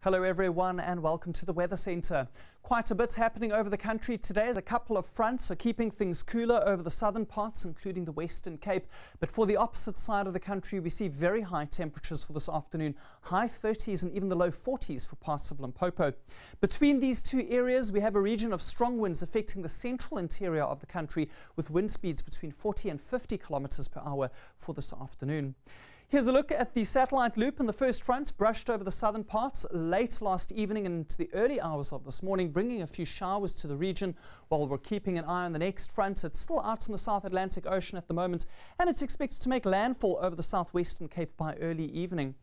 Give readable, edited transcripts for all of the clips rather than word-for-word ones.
Hello everyone and welcome to the Weather Centre. Quite a bit happening over the country today as a couple of fronts are keeping things cooler over the southern parts, including the Western Cape. But for the opposite side of the country, we see very high temperatures for this afternoon, high 30s and even the low 40s for parts of Limpopo. Between these two areas, we have a region of strong winds affecting the central interior of the country with wind speeds between 40 and 50 kilometers per hour for this afternoon. Here's a look at the satellite loop, and the first front brushed over the southern parts late last evening and into the early hours of this morning, bringing a few showers to the region. While we're keeping an eye on the next front, it's still out in the South Atlantic Ocean at the moment, and it's expected to make landfall over the southwestern Cape by early evening.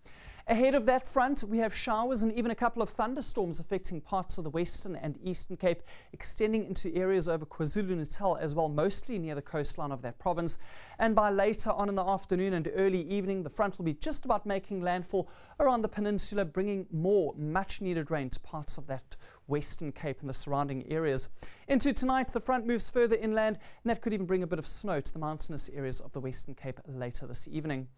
Ahead of that front, we have showers and even a couple of thunderstorms affecting parts of the Western and Eastern Cape, extending into areas over KwaZulu-Natal as well, mostly near the coastline of that province. And by later on in the afternoon and early evening, the front will be just about making landfall around the peninsula, bringing more much-needed rain to parts of that Western Cape and the surrounding areas. Into tonight, the front moves further inland, and that could even bring a bit of snow to the mountainous areas of the Western Cape later this evening.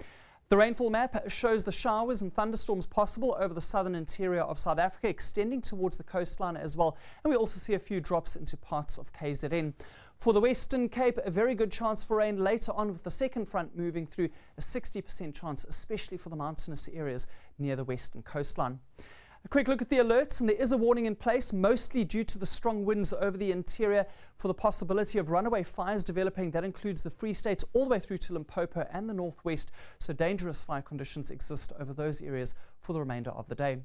The rainfall map shows the showers and thunderstorms possible over the southern interior of South Africa, extending towards the coastline as well. And we also see a few drops into parts of KZN. For the Western Cape, a very good chance for rain later on with the second front moving through, a 60% chance, especially for the mountainous areas near the western coastline. A quick look at the alerts, and there is a warning in place, mostly due to the strong winds over the interior for the possibility of runaway fires developing. That includes the Free State all the way through to Limpopo and the northwest, so dangerous fire conditions exist over those areas for the remainder of the day.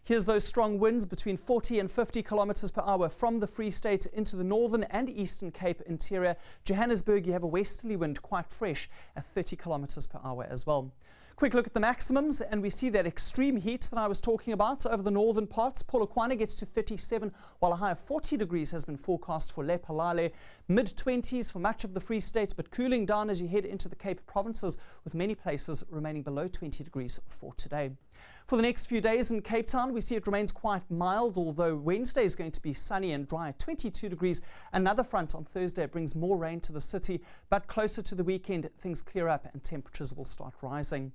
Here's those strong winds between 40 and 50 kilometers per hour from the Free State into the northern and eastern Cape interior. Johannesburg, you have a westerly wind quite fresh at 30 kilometers per hour as well. Quick look at the maximums, and we see that extreme heat that I was talking about over the northern parts. Polokwane gets to 37, while a high of 40 degrees has been forecast for Lephalale. Mid-20s for much of the Free State, but cooling down as you head into the Cape provinces, with many places remaining below 20 degrees for today. For the next few days in Cape Town, we see it remains quite mild, although Wednesday is going to be sunny and dry at 22 degrees. Another front on Thursday brings more rain to the city, but closer to the weekend, things clear up and temperatures will start rising.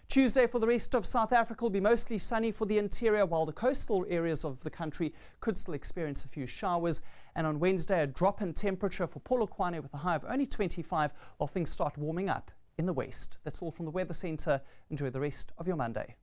Tuesday for the rest of South Africa will be mostly sunny for the interior, while the coastal areas of the country could still experience a few showers. And on Wednesday, a drop in temperature for Polokwane with a high of only 25, while things start warming up in the west. That's all from the Weather Centre. Enjoy the rest of your Monday.